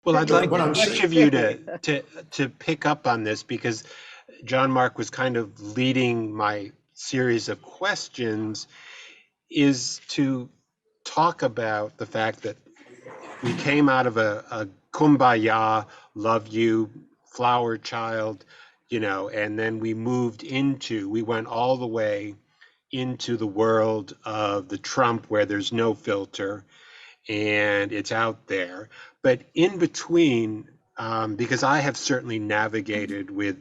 Well, I'd like What I'm each saying, of you to pick up on this because John-Marc was kind of leading my series of questions is to talk about the fact that we came out of a kumbaya, love you, flower child, and then we went all the way into the world of the Trump where there's no filter and it's out there. But in between, because I have certainly navigated with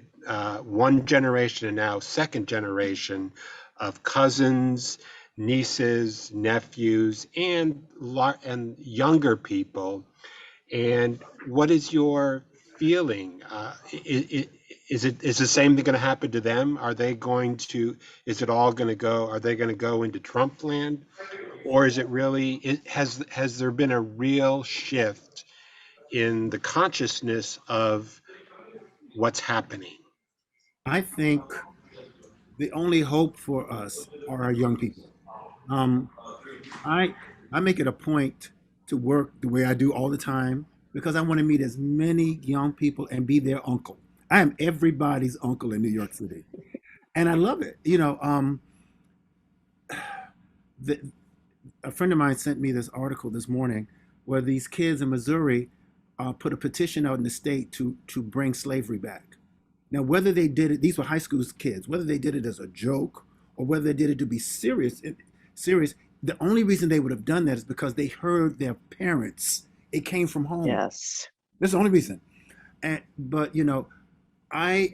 one generation and now second generation of cousins, nieces, nephews, and younger people. And what is your feeling? Is the same thing going to happen to them? Are they going to? Is it all going to go? Are they going to go into Trump land? Or is it really, has there been a real shift in the consciousness of what's happening? I think the only hope for us are our young people. Um, I I make it a point to work the way I do all the time because I want to meet as many young people and be their uncle. I am everybody's uncle in New York City, and I love it. The, a friend of mine sent me this article this morning where these kids in Missouri put a petition out in the state to bring slavery back. Now, whether they did it, these were high school kids, whether they did it as a joke or whether they did it to be serious, the only reason they would have done that is because they heard their parents. It came from home. Yes. That's the only reason. But I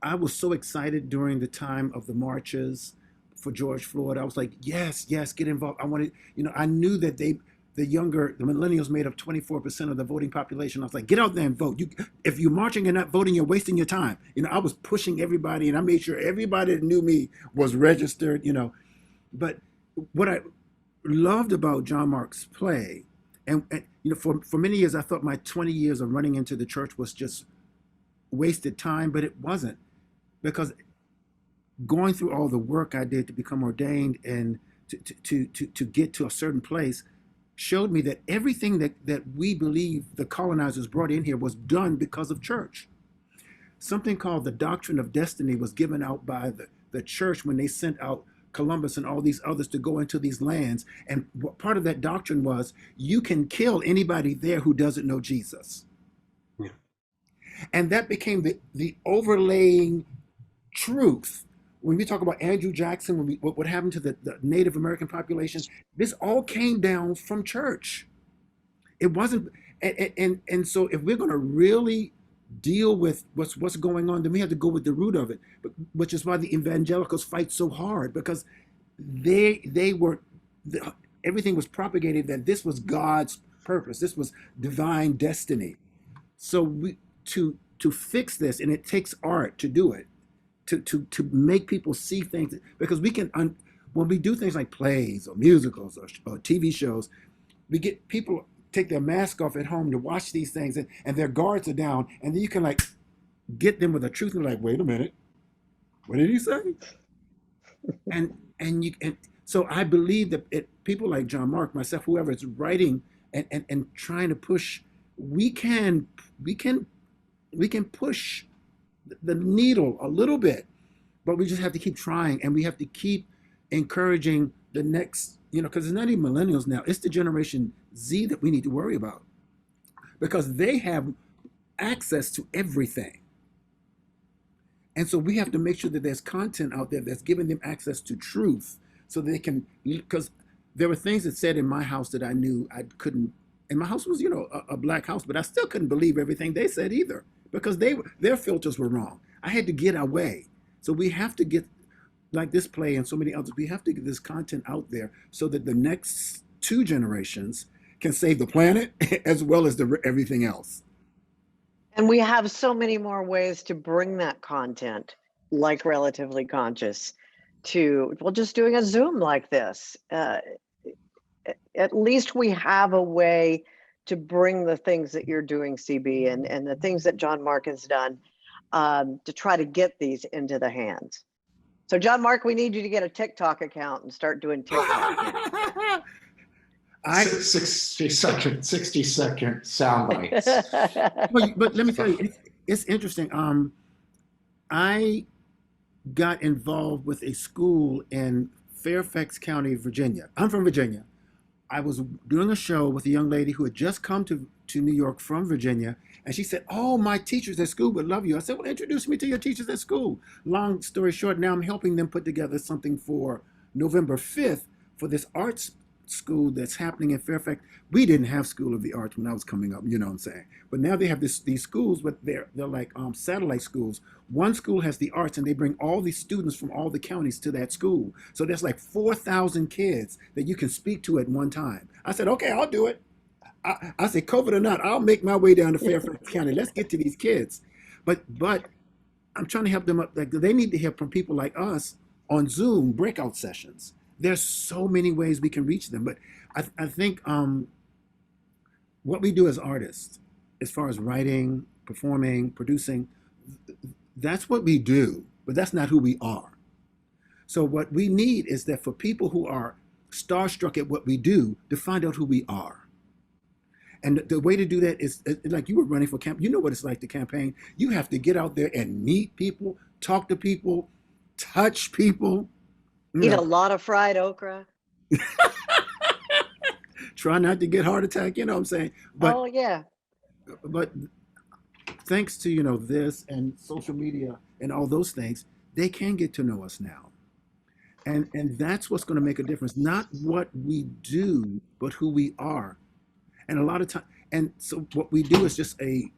I was so excited during the time of the marches for George Floyd. I was like, yes, yes, get involved. I wanted, I knew that the millennials made up 24% of the voting population. I was like, get out there and vote. If you're marching and not voting, you're wasting your time. I was pushing everybody and I made sure everybody that knew me was registered, But what I loved about Jon-Marc's play, and for many years, I thought my 20 years of running into the church was just wasted time, but it wasn't because going through all the work I did to become ordained and to get to a certain place showed me that everything that we believe the colonizers brought in here was done because of church. Something called the doctrine of destiny was given out by the church when they sent out Columbus and all these others to go into these lands. And part of that doctrine was you can kill anybody there who doesn't know Jesus. Yeah. And that became the overlaying truth. When we talk about Andrew Jackson, what happened to the Native American population, this all came down from church. It wasn't, and so if we're going to really deal with what's going on, then we have to go with the root of it, which is why the evangelicals fight so hard because they were everything was propagated that this was God's purpose, this was divine destiny. So to fix this, and it takes art to do it, to make people see things because we can when we do things like plays or musicals or TV shows, we get people take their mask off at home to watch these things and their guards are down and then you can like get them with a truth and like, wait a minute, what did he say? And so I believe that people like Jon-Marc, myself, whoever is writing and trying to push, we can we can we can push the needle a little bit, but we just have to keep trying and we have to keep encouraging the next, because it's not even millennials now, it's the generation Z that we need to worry about because they have access to everything. And so we have to make sure that there's content out there that's giving them access to truth so they can, because there were things that said in my house that I knew I couldn't, and my house was, a black house, but I still couldn't believe everything they said either because their filters were wrong. I had to get away. So we have to get, like this play and so many others, we have to get this content out there so that the next two generations can save the planet as well as everything else. And we have so many more ways to bring that content, like Relatively Conscious, to, well, just doing a Zoom like this. At least we have a way to bring the things that you're doing, CB, and the things that Jon-Marc has done to try to get these into the hands. So Jon-Marc, we need you to get a TikTok account and start doing TikTok now. I 60-second sound bites. but let me tell you, it's interesting. I got involved with a school in Fairfax County, Virginia. I'm from Virginia. I was doing a show with a young lady who had just come to New York from Virginia, and she said, "Oh, my teachers at school would love you." I said, "Well, introduce me to your teachers at school." Long story short, now I'm helping them put together something for November 5th for this arts school that's happening in Fairfax. We didn't have School of the Arts when I was coming up, you know what I'm saying? But now they have these schools, but they're like satellite schools. One school has the arts, and they bring all these students from all the counties to that school. So there's like 4,000 kids that you can speak to at one time. I said, okay, I'll do it. I said, COVID or not, I'll make my way down to Fairfax County. Let's get to these kids. But I'm trying to help them up. Like, they need to hear from people like us on Zoom breakout sessions. There's so many ways we can reach them. But I think what we do as artists, as far as writing, performing, producing, that's what we do, but that's not who we are. So what we need is that for people who are starstruck at what we do, to find out who we are. And the way to do that is like you were running for camp. You know what it's like to campaign. You have to get out there and meet people, talk to people, touch people. Eat a lot of fried okra. Try not to get heart attack. You know what I'm saying? But, oh yeah. But thanks to this and social media and all those things, they can get to know us now. And that's what's going to make a difference. Not what we do, but who we are. And a lot of time, and so what we do is just a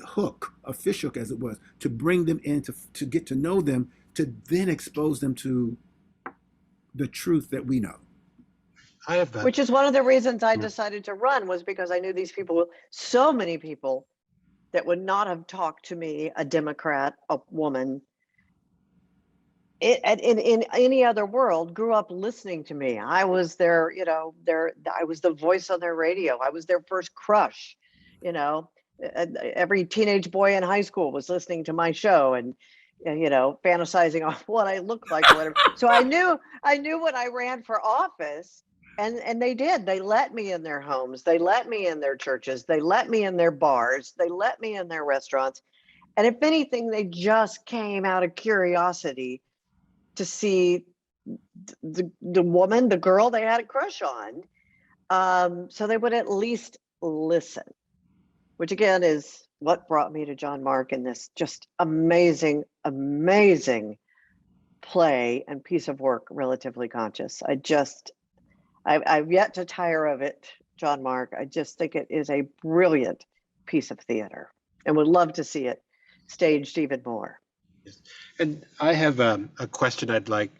hook, a fish hook as it was, to bring them in, to get to know them, to then expose them to the truth that we know. I have Which is one of the reasons I decided to run, was because I knew these people, so many people that would not have talked to me, a Democrat, a woman, in any other world, grew up listening to me. I was their, I was the voice on their radio. I was their first crush. Every teenage boy in high school was listening to my show and fantasizing off what I looked like or whatever. So I knew when I ran for office, and they did. They let me in their homes. They let me in their churches. They let me in their bars. They let me in their restaurants. And if anything, they just came out of curiosity to see the woman, the girl they had a crush on. So they would at least listen, which again is what brought me to Jon-Marc in this just amazing, amazing play and piece of work, Relatively Conscious. I've yet to tire of it, Jon-Marc. I just think it is a brilliant piece of theater and would love to see it staged even more. And I have a question I'd like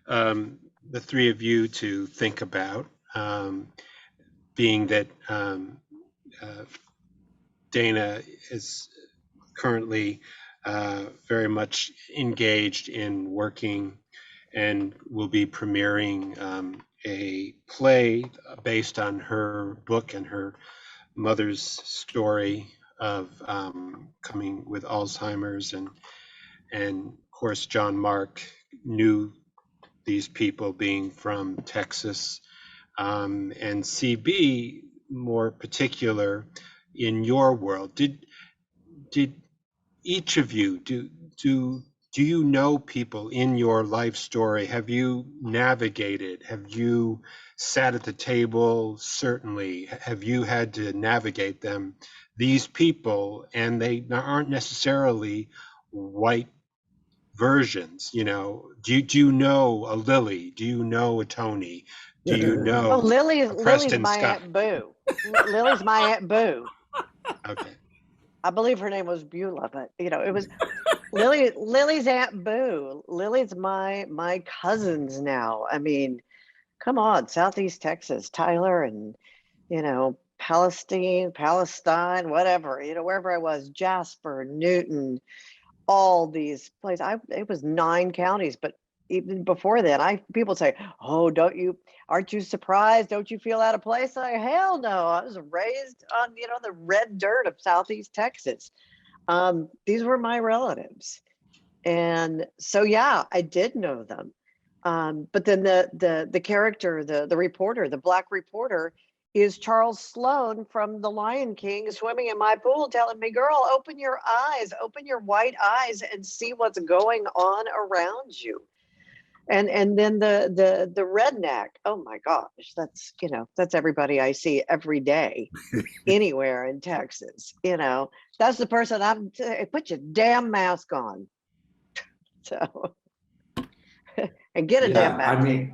the three of you to think about, being that Dana is currently very much engaged in working and will be premiering a play based on her book and her mother's story of coming with Alzheimer's, and of course Jon-Marc knew these people being from Texas, and CB more particular in your world. Did each of you do you know people in your life story? Have you navigated? Have you sat at the table? Certainly. Have you had to navigate them? These people, and they aren't necessarily white versions. Do you know a Lily? Do you know a Tony? Do you know Lily's Preston my Scott? Aunt Boo. Lily's my Aunt Boo. Okay. I believe her name was Beulah, but it was Lily's Aunt Boo. Lily's my cousins now. I mean, come on, Southeast Texas, Tyler, and Palestine, whatever, wherever I was, Jasper, Newton, all these places. It was 9 counties, but even before then, people say, "Oh, aren't you surprised? Don't you feel out of place?" Hell no. I was raised on, the red dirt of Southeast Texas. These were my relatives. And so, yeah, I did know them. But then the character, the reporter, the Black reporter, is Charles Sloane from The Lion King swimming in my pool telling me, girl, open your eyes, open your white eyes and see what's going on around you. And then the redneck, oh my gosh, that's, you know, that's everybody I see every day anywhere in Texas. You know, that's the person put your damn mask on. So and get a damn Yeah,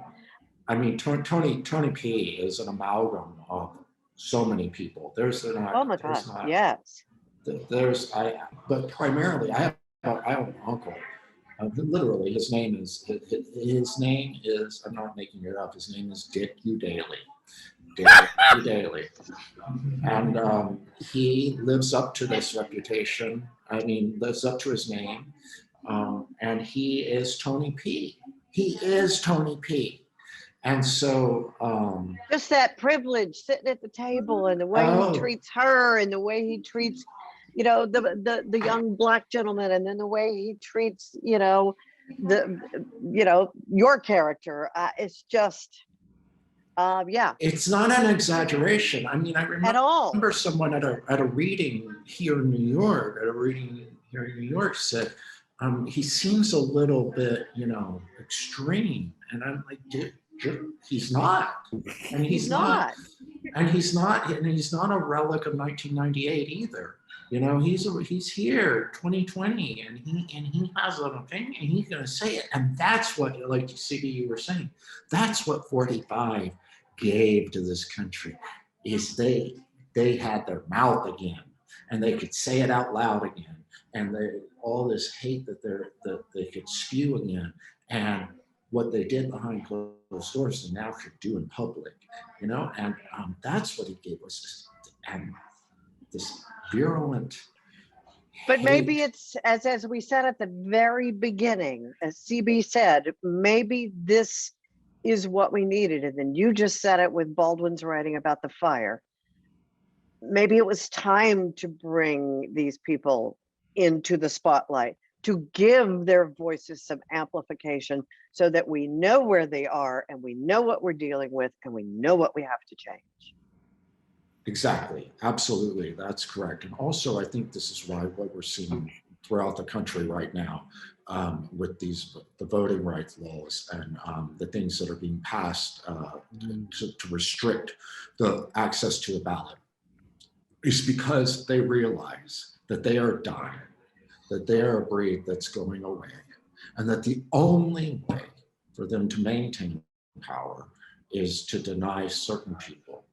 mask. Tony P is an amalgam of so many people. Oh my God, yes. But primarily, I have an uncle. Literally, his name is, I'm not making it up, his name is Dick U. Daly. Dick U. Daly. And he lives up to this reputation. I mean, lives up to his name. And he is Tony P. He is Tony P. And so, just that privilege sitting at the table and the way he treats her and the way he treats, you know, the young Black gentleman, and then the way he treats, you know, your character. It's just, yeah. It's not an exaggeration. I mean, I remember at all. Someone at a reading here in New York, said, he seems a little bit, you know, extreme. And I'm like, dude, he's not. And he's not. And he's not a relic of 1998 either. You know, he's here 2020, and he has an opinion, and he's going to say it. And that's what, like CD, you were saying, that's what 45 gave to this country, is they had their mouth again, and they could say it out loud again, and all this hate that they could spew again, and what they did behind closed doors, they now could do in public, you know, and that's what he gave us, and this virulent. But maybe it's as we said at the very beginning, as CB said, maybe this is what we needed. And then you just said it with Baldwin's writing about the fire. Maybe it was time to bring these people into the spotlight, to give their voices some amplification so that we know where they are, and we know what we're dealing with, and we know what we have to change. Exactly. Absolutely. That's correct. And also, I think this is why what we're seeing throughout the country right now, with the voting rights laws and the things that are being passed to restrict the access to the ballot, is because they realize that they are dying, that they are a breed that's going away, and that the only way for them to maintain power is to deny certain people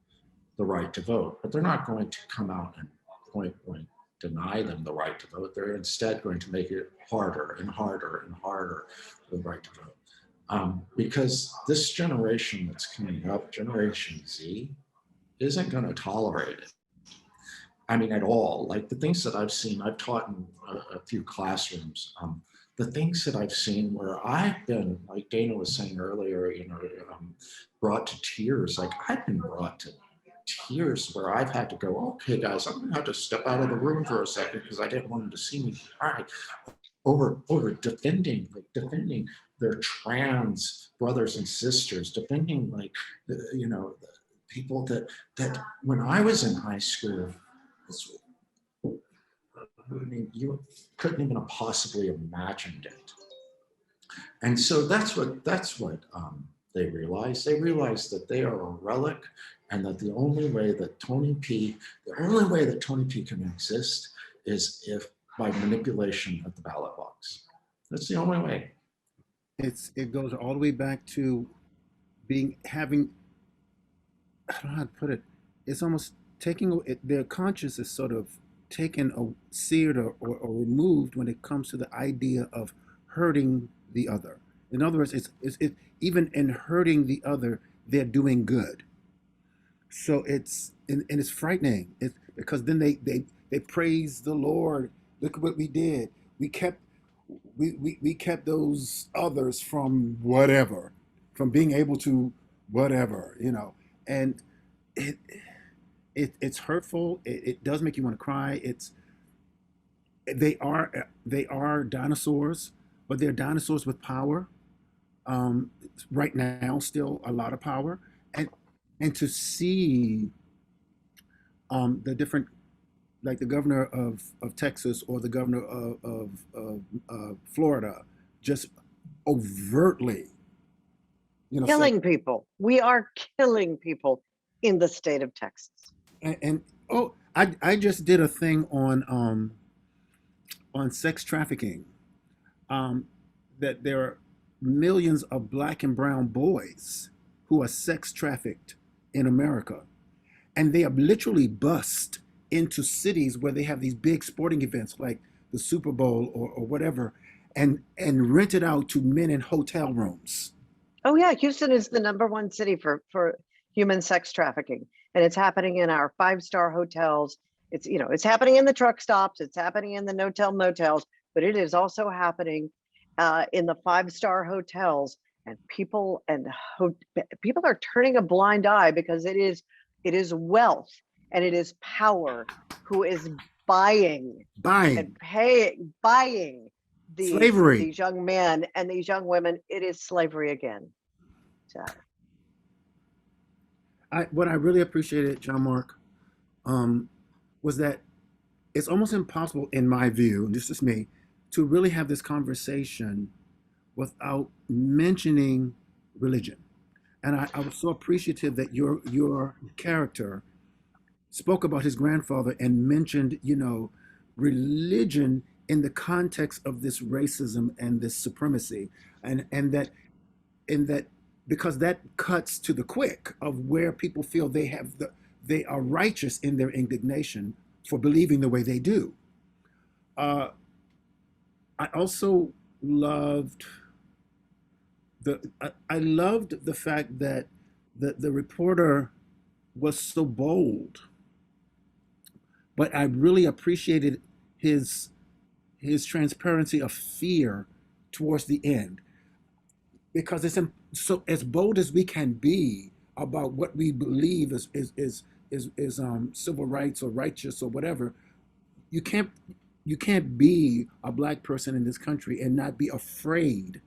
the right to vote. But they're not going to come out and point blank deny them the right to vote. They're instead going to make it harder and harder and harder for the right to vote. Because this generation that's coming up, Generation Z, isn't going to tolerate it. I mean, at all. Like the things that I've seen, I've taught in a few classrooms, the things that I've seen where I've been, like Dana was saying earlier, you know, brought to tears. Like I've been brought to tears where I've had to go, okay, guys, I'm gonna have to step out of the room for a second because I didn't want them to see me cry over defending their trans brothers and sisters, defending, like, you know, the people that when I was in high school, I mean, you couldn't even have possibly imagined it. And so that's what they realized. They realized that they are a relic, and that the only way that Tony P can exist is if by manipulation of the ballot box. That's the only way. It goes all the way back to having, I don't know how to put it. It's almost taking their conscience is sort of taken or seared or removed when it comes to the idea of hurting the other. In other words, it's even in hurting the other, they're doing good. So and it's frightening. It's because then they praise the Lord. Look at what we did. We kept those others from whatever, from being able to whatever, you know. And it's hurtful. It does make you want to cry. They are dinosaurs, but they're dinosaurs with power. Right now, still a lot of power, and and to see the different, like the governor of Texas or the governor of Florida, just overtly, say, Killing people. We are killing people in the state of Texas. and oh, I just did a thing on sex trafficking, um, that there are millions of black and brown boys who are sex trafficked in America, and they are literally bussed into cities where they have these big sporting events like the Super Bowl or whatever, and rented out to men in hotel rooms. Oh yeah, Houston is the #1 city for human sex trafficking, and it's happening in our 5-star hotels. It's happening in the truck stops. It's happening in the no-tell motels, but it is also happening in the 5-star hotels. And people are turning a blind eye because it is wealth and it is power who is buying and buying Slavery. these young men and these young women. It is slavery again. So What I really appreciated, Jon-Marc, was that it's almost impossible, in my view, and this is me, to really have this conversation without mentioning religion. And I was so appreciative that your character spoke about his grandfather and mentioned, religion in the context of this racism and this supremacy, and that because that cuts to the quick of where people feel they are righteous in their indignation for believing the way they do. Uh, I also loved I loved the fact that the reporter was so bold, but I really appreciated his his transparency of fear towards the end, because so as bold as we can be about what we believe is civil rights or righteous or whatever. You can't you can't be a black person in this country and not be afraid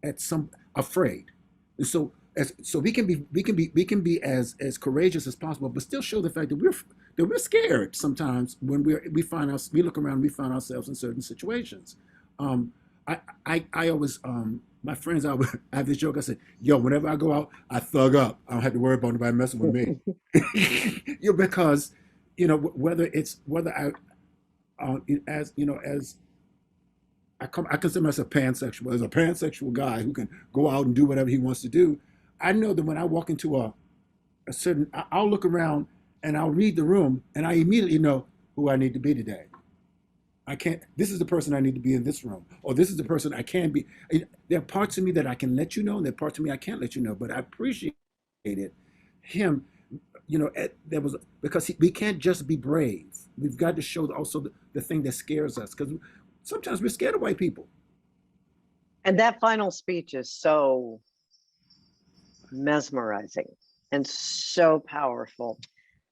at some afraid. And so we can be as courageous as possible, but still show the fact that we're scared sometimes when we look around, we find ourselves in certain situations. Um, I always my friends, I have this joke. I said, "Yo, whenever I go out, I thug up. I don't have to worry about nobody messing with me." Because whether I as I consider myself pansexual. As a pansexual guy who can go out and do whatever he wants to do, I know that when I walk into a certain, I'll look around and I'll read the room and I immediately know who I need to be today. I can't. This is the person I need to be in this room, or this is the person I can be. There are parts of me that I can let you know, and there are parts of me I can't let you know. But I appreciated him. There was because we can't just be brave. We've got to show also the thing that scares us, because sometimes we're scared of white people. and that final speech is so mesmerizing and so powerful.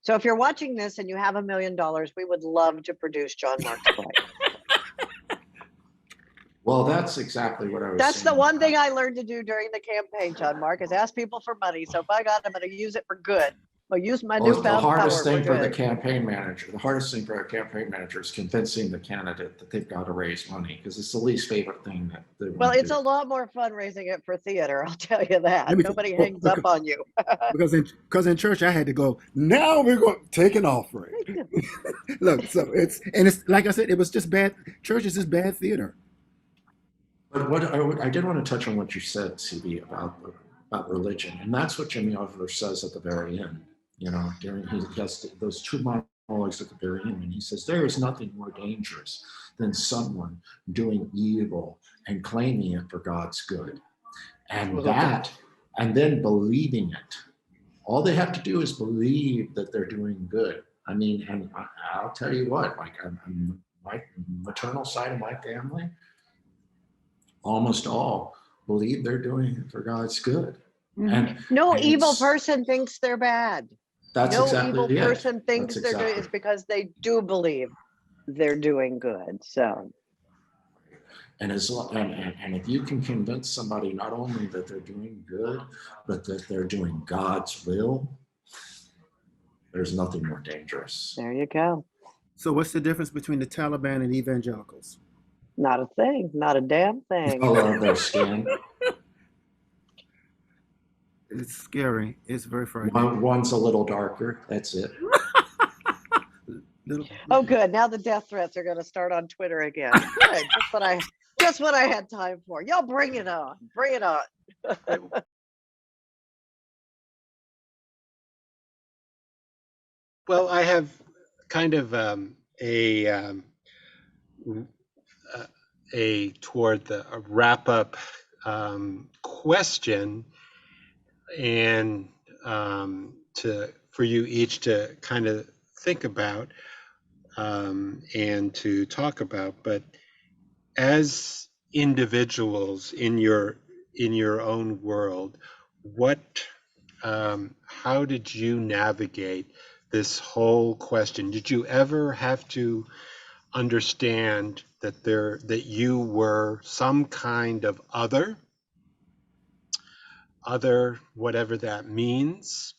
So if you're watching this and you have $1 million, we would love to produce Jon-Marc's play. Well, that's exactly what I was That's saying. the one thing I learned to do during the campaign, Jon-Marc, is ask people for money. So by God, I'm going to use it for good. I'll use my Well, the newfound hardest power thing for for the good. campaign manager, is convincing the candidate that they've got to raise money, because it's the least favorite thing that they Well, want to it's do. a lot more fun raising it for theater, I'll tell you that. Let me Nobody hangs up on you. because in church I had to go. Now we're going to take an offering. Look, so it's like I said, it was just bad. Church is just bad theater. But what I did want to touch on what you said, CB, about religion, and that's what Jimmy Oliver says at the very end. During he has those two monologues at the very end, and he says there is nothing more dangerous than someone doing evil and claiming it for God's good, and then believing it. All they have to do is believe that they're doing good. I mean, and I'll tell you what, like my maternal side of my family, almost all believe they're doing it for God's good. And no and evil person thinks they're bad. That's no exactly evil it. person thinks That's they're doing exactly. it's because they do believe they're doing good. So And if you can convince somebody not only that they're doing good, but that they're doing God's will, there's nothing more dangerous. There you go. So what's the difference between the Taliban and evangelicals? Not a thing. Not a damn The thing. color of their skin. It's scary. It's very frightening. One's a little darker. That's it. Oh, good. Now the death threats are going to start on Twitter again. Good. Just what I had time for. Y'all bring it on. Bring it on. Well, I have kind of toward the a wrap up question, and for you each to kind of think about and to talk about. But as individuals in your own world, how did you navigate this whole question? Did you ever have to understand that you were some kind of other, whatever that means,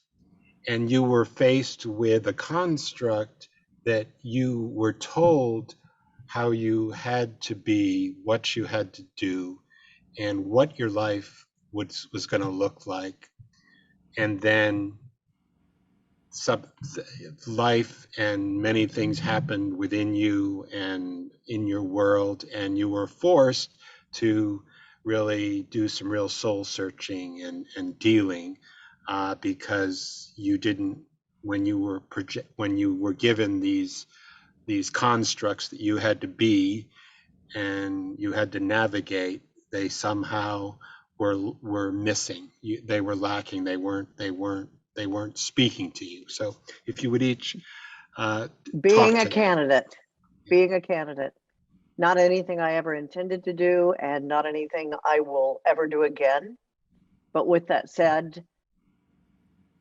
and you were faced with a construct that you were told how you had to be, what you had to do, and what your life was going to look like, and then life and many things happened within you and in your world, and you were forced to really do some real soul searching and dealing, because you didn't, when you were given these constructs that you had to be and you had to navigate, they somehow were missing. They were lacking. They weren't speaking to you. So if you would each Being talk a to that. candidate. Being a candidate. Not anything I ever intended to do, and not anything I will ever do again. But with that said,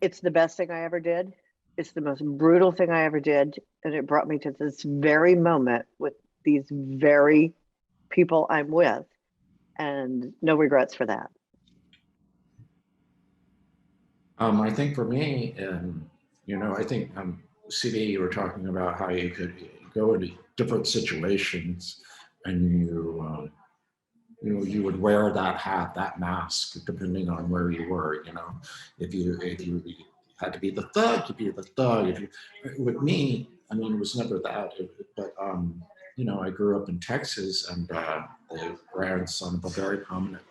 it's the best thing I ever did. It's the most brutal thing I ever did. And it brought me to this very moment with these very people I'm with. And no regrets for that. I think for me, I think CD, you were talking about how you could go into different situations, and you would wear that hat, that mask, depending on where you were. If you had to be the thug, you'd be the thug. With me, I mean, it was never that. But I grew up in Texas, and the grandson of a very prominent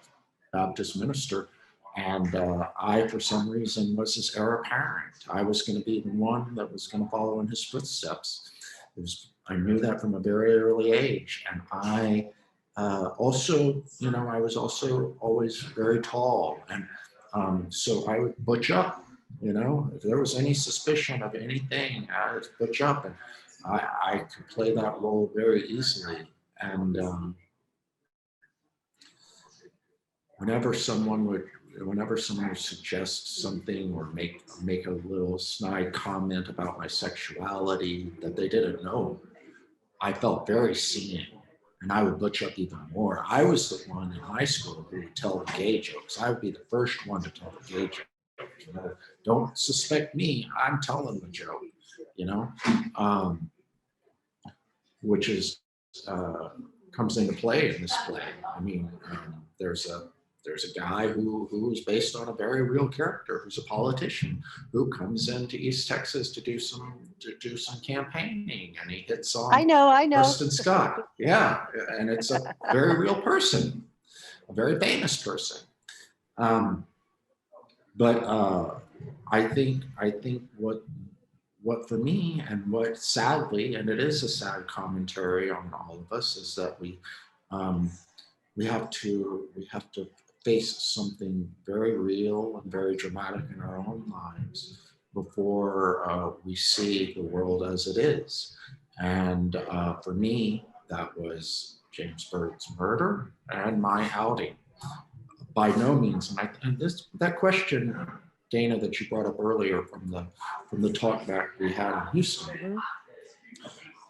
Baptist minister. And I, for some reason, was his heir apparent. I was going to be the one that was going to follow in his footsteps. I knew that from a very early age. And I also, I was also always very tall. And so I would butch up, if there was any suspicion of anything, I would butch up. And I could play that role very easily. And whenever someone would suggest something or make a little snide comment about my sexuality that they didn't know, I felt very seen, and I would butch up even more. I was the one in high school who would tell the gay jokes. I would be the first one to tell the gay joke. Don't suspect me. I'm telling the joke. Which is comes into play in this play. I mean, there's a guy who is based on a very real character, who's a politician, who comes into East Texas to do some campaigning, and he hits on I know. Kristen Scott. Yeah, and it's a very real person, a very famous person. But I think what for me, and what sadly, and it is a sad commentary on all of us, is that we have to face something very real and very dramatic in our own lives before we see the world as it is. And for me, that was James Bird's murder and my outing. By no means, and that question, Dana, that you brought up earlier from the talkback we had in Houston,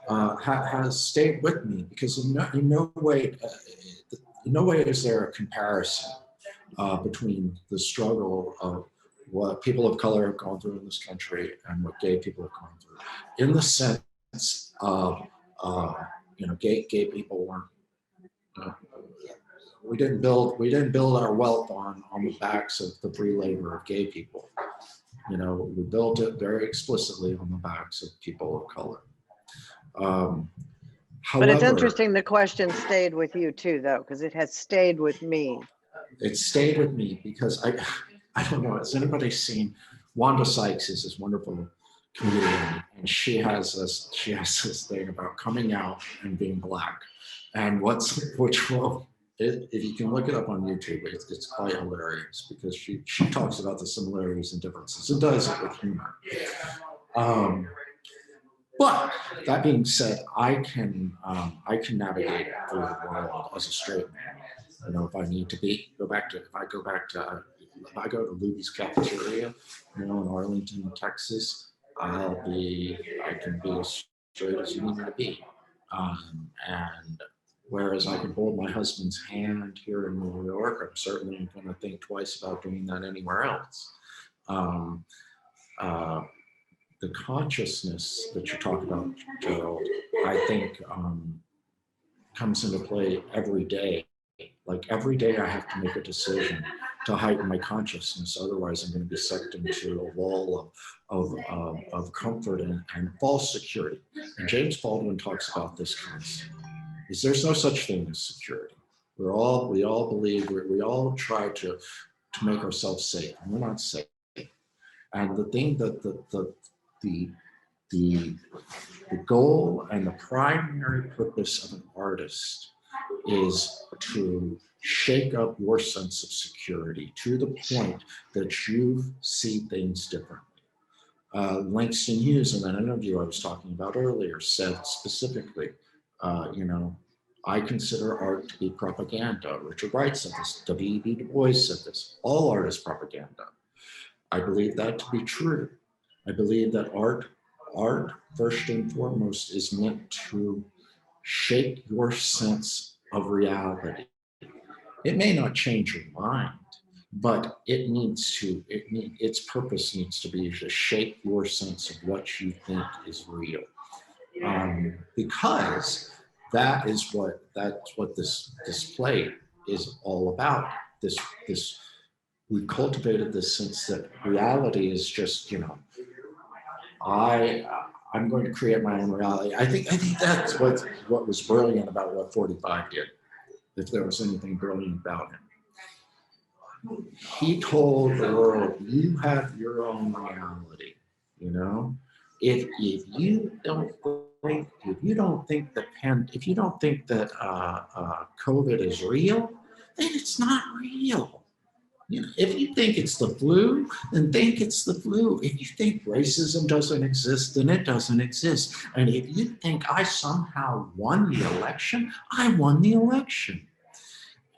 has stayed with me, because in no way, the no way is there a comparison between the struggle of what people of color have gone through in this country and what gay people have gone through, in the sense of, gay people weren't, we didn't build our wealth on the backs of the free labor of gay people. We built it very explicitly on the backs of people of color. But it's However, interesting the question stayed with you too, though, because it has stayed with me. it stayed with me because I don't know, has anybody seen, Wanda Sykes is this wonderful comedian, and she has this thing about coming out and being Black. And if you can look it up on YouTube, it's quite hilarious because she talks about the similarities and differences and does it with humor. But that being said, I can navigate through the world as a straight man. If I need to if I go to Luby's cafeteria, in Arlington, Texas, I can be as straight as you need me to be. And whereas I can hold my husband's hand here in New York, I'm certainly going to think twice about doing that anywhere else. The consciousness that you talk about, Gerald, I think comes into play every day. Like every day I have to make a decision to heighten my consciousness. Otherwise I'm going to be sucked into a wall of comfort and false security. And James Baldwin talks about this concept. There's no such thing as security. We all believe, we all try to make ourselves safe, and we're not safe. And the thing that the goal and the primary purpose of an artist is to shake up your sense of security to the point that you see things differently. Langston Hughes, in that interview I was talking about earlier, said specifically, I consider art to be propaganda. Richard Wright said this, W.E.B. Du Bois said this, all art is propaganda. I believe that to be true. I believe that art, first and foremost, is meant to shape your sense of reality. It may not change your mind, but its purpose needs to be to shape your sense of what you think is real. Because that's what this display is all about. We cultivated this sense that reality is just, I'm going to create my own reality. I think that's what was brilliant about what 45 did, if there was anything brilliant about him. He told the world, you have your own reality, If you don't think that COVID is real, then it's not real. If you think it's the flu, then think it's the flu. If you think racism doesn't exist, then it doesn't exist. And if you think I somehow won the election, I won the election.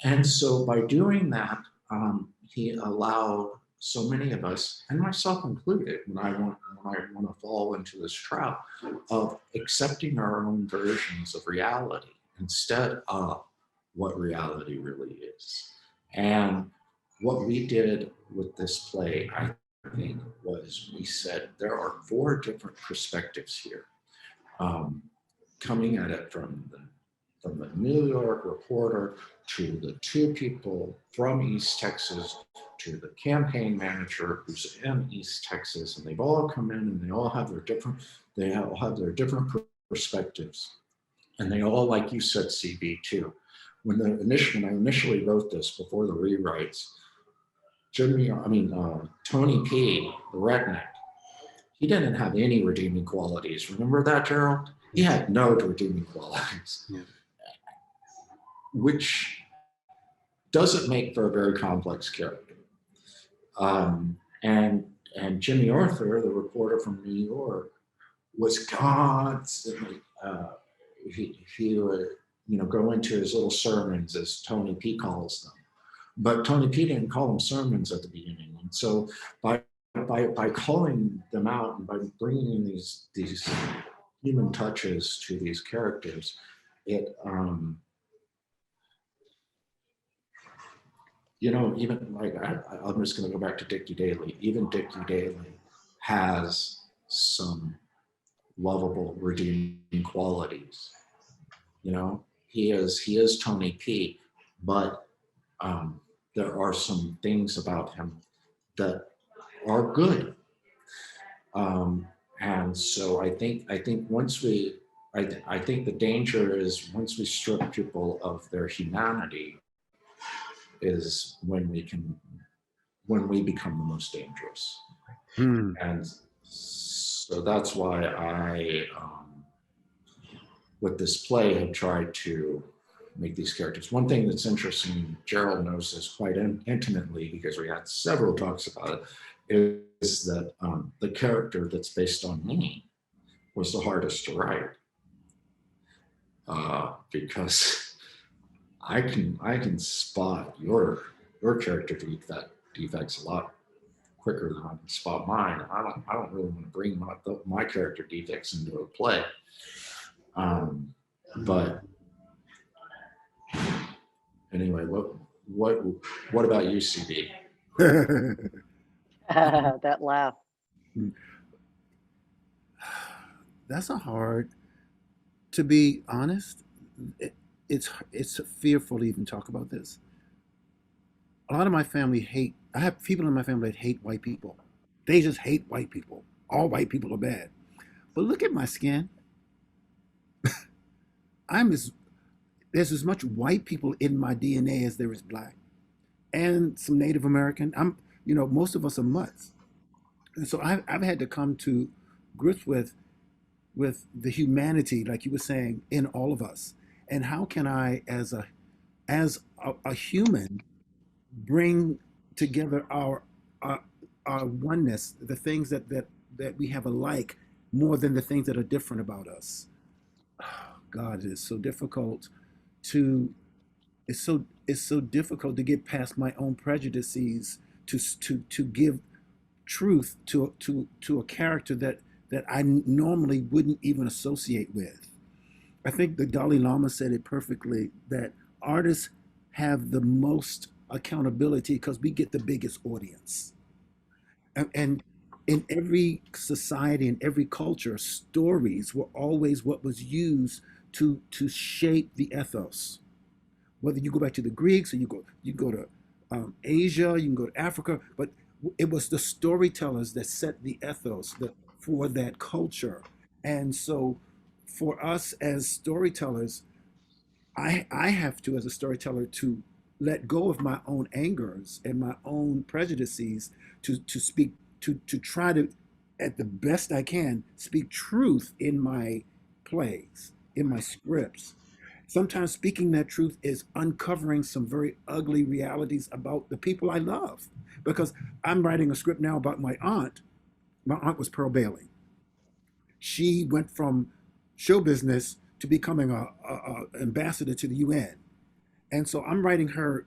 And so by doing that, he allowed so many of us, and myself included, when I want to fall into this trap of accepting our own versions of reality instead of what reality really is. And what we did with this play, I think, was we said there are 4 different perspectives here, coming at it from the New York reporter to the 2 people from East Texas to the campaign manager who's in East Texas, and they've all come in and they all have their different perspectives, and they all, like you said, CB too. When I initially wrote this before the rewrites, Tony P, the redneck, he didn't have any redeeming qualities. Remember that, Gerald? He had no redeeming qualities, which doesn't make for a very complex character. And Jimmy Arthur, the reporter from New York, was constantly, he would go into his little sermons, as Tony P calls them. But Tony P didn't call them sermons at the beginning. And so by calling them out and by bringing in these human touches to these characters, it even like I'm just going to go back to Dickie Daly. Even Dickie Daly has some lovable, redeeming qualities. He is Tony P, but there are some things about him that are good. And so I think I think the danger is once we strip people of their humanity is when we become the most dangerous. Hmm. And so that's why with this play, have tried to make these characters. One thing that's interesting, Gerald knows this quite intimately because we had several talks about it, is that the character that's based on me was the hardest to write because I can spot your character defects a lot quicker than I can spot mine. I don't really want to bring my character defects into a play. But anyway, what about you, CB? That laugh. That's a hard. To be honest, it's fearful to even talk about this. A lot of my family hate. I have people in my family that hate white people. They just hate white people. All white people are bad. But look at my skin. I'm as There's as much white people in my DNA as there is black, and some Native American. Most of us are mutts, and so I've had to come to grips with the humanity, like you were saying, in all of us, and how can I, as a human, bring together our our oneness, the things that we have alike, more than the things that are different about us. God, it is so difficult to it's so difficult to get past my own prejudices to give truth to a character that I normally wouldn't even associate with. I think the Dalai Lama said it perfectly that artists have the most accountability because we get the biggest audience. And in every society, in every culture, stories were always what was used to shape the ethos. Whether you go back to the Greeks or you go to Asia, you can go to Africa, but it was the storytellers that set the ethos for that culture. And so, for us as storytellers, I have to, as a storyteller, to let go of my own angers and my own prejudices to speak to try to, at the best I can, speak truth in my plays, in my scripts. Sometimes speaking that truth is uncovering some very ugly realities about the people I love. Because I'm writing a script now about my aunt. My aunt was Pearl Bailey. She went from show business to becoming a ambassador to the UN. And so I'm writing her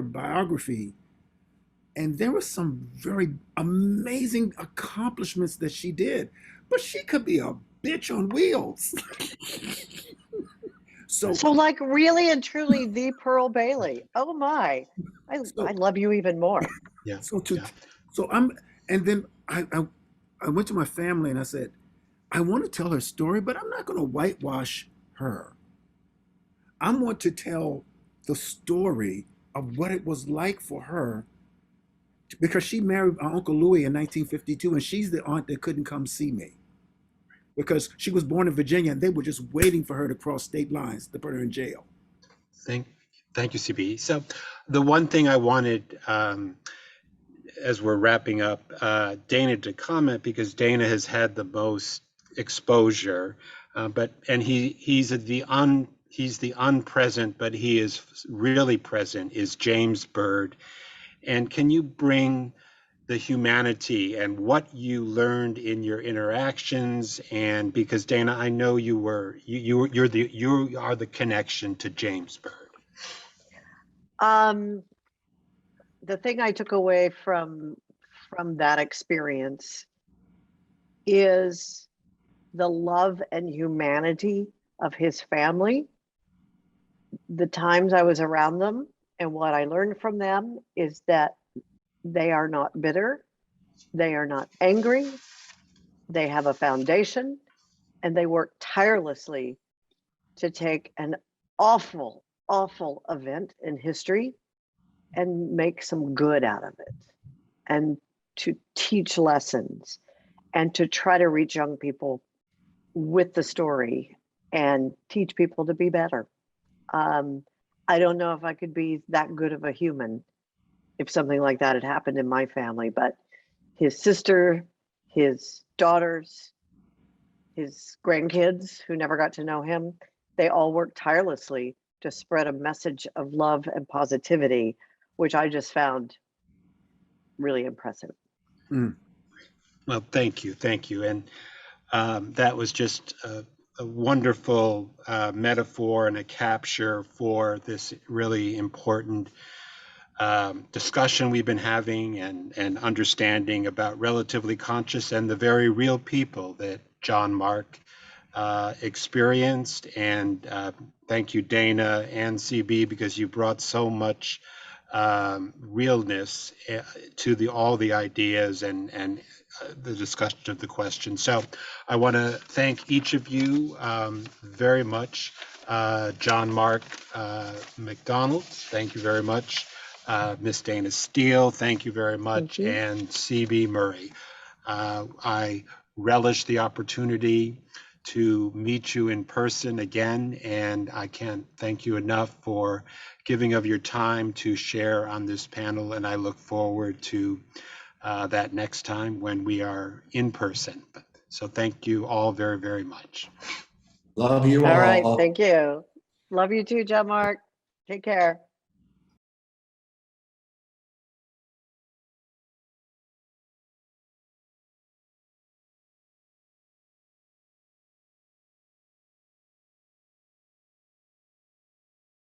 biography, and there were some very amazing accomplishments that she did, but she could be a bitch on wheels. So So, like, really and truly, the Pearl Bailey. Oh my, I so love you even more. Yeah, so to yeah. so I'm and then I went to my family and I said, I want to tell her story, but I'm not going to whitewash her. I want to tell the story of what it was like for her because she married my Uncle Louis in 1952, and she's the aunt that couldn't come see me because she was born in Virginia and they were just waiting for her to cross state lines to put her in jail. Thank, thank you, CB. So, the one thing I wanted, as we're wrapping up, Dana to comment because Dana has had the most exposure, and he's the unpresent, but he is really present. Is James Byrd, and can you bring the humanity and what you learned in your interactions? And because Dana, I know you are the connection to James Byrd. Um, the thing I took away from that experience is the love and humanity of his family, the times I was around them, And what I learned from them is that they are not bitter, they are not angry, they have a foundation, and they work tirelessly to take an awful, awful event in history and make some good out of it, and to teach lessons, and to try to reach young people with the story and teach people to be better. I don't know if I could be that good of a human if something like that had happened in my family, but his sister, his daughters, his grandkids who never got to know him, they all worked tirelessly to spread a message of love and positivity, which I just found really impressive. Mm. Well, thank you, and that was just a wonderful metaphor and a capture for this really important discussion we've been having and understanding about relatively conscious and the very real people that Jon-Marc experienced. And thank you, Dana and CB, because you brought so much realness to all the ideas and the discussion of the question. So I want to thank each of you very much. Jon-Marc McDonald, thank you very much. Miss Dana Steele, thank you very much. And CB Murray. I relish the opportunity to meet you in person again, and I can't thank you enough for giving of your time to share on this panel, and I look forward to that next time when we are in person. So thank you all very, very much. Love you all. All right, thank you. Love you too, Jon-Marc. Take care.